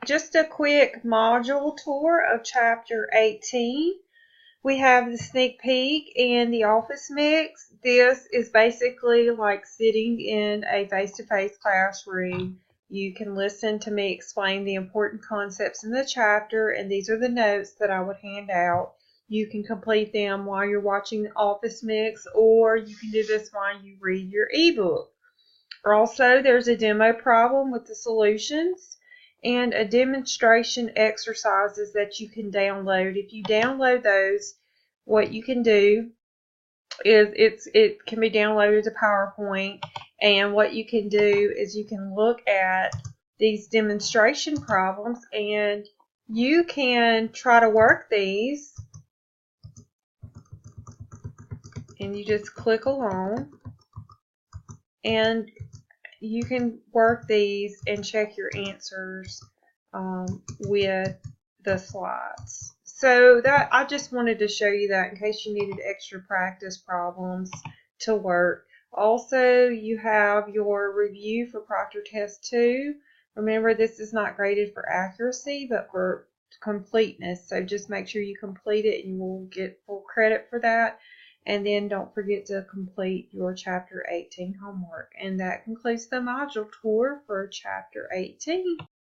Just a quick module tour of Chapter 18. We have the sneak peek and the office mix. This is basically like sitting in a face-to-face classroom. You can listen to me explain the important concepts in the chapter, and these are the notes that I would hand out. You can complete them while you're watching the office mix, or you can do this while you read your ebook. Also, there's a demo problem with the solutions and a demonstration exercises that you can download. If you download those, what you can do is it can be downloaded to PowerPoint, and what you can do is you can look at these demonstration problems and you can try to work these, and you just click along and you can work these and check your answers with the slides. So that I just wanted to show you that in case you needed extra practice problems to work. Also, you have your review for Proctor Test 2. Remember, this is not graded for accuracy, but for completeness. So just make sure you complete it and you will get full credit for that. And then don't forget to complete your Chapter 18 homework. And that concludes the module tour for Chapter 18.